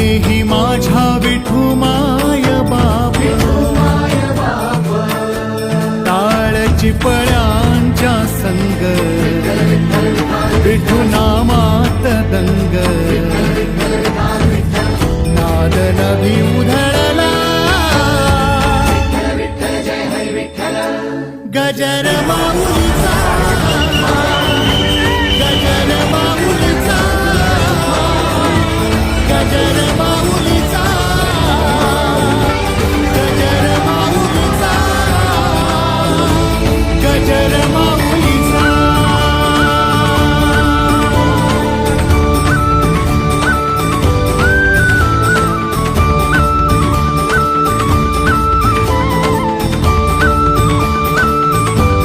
देही माझ्या विठू माय बाप, टाळची पळ्यांच्या संग, विठू नामात दंग, नाद नभी उधळला, गजर माऊलीचा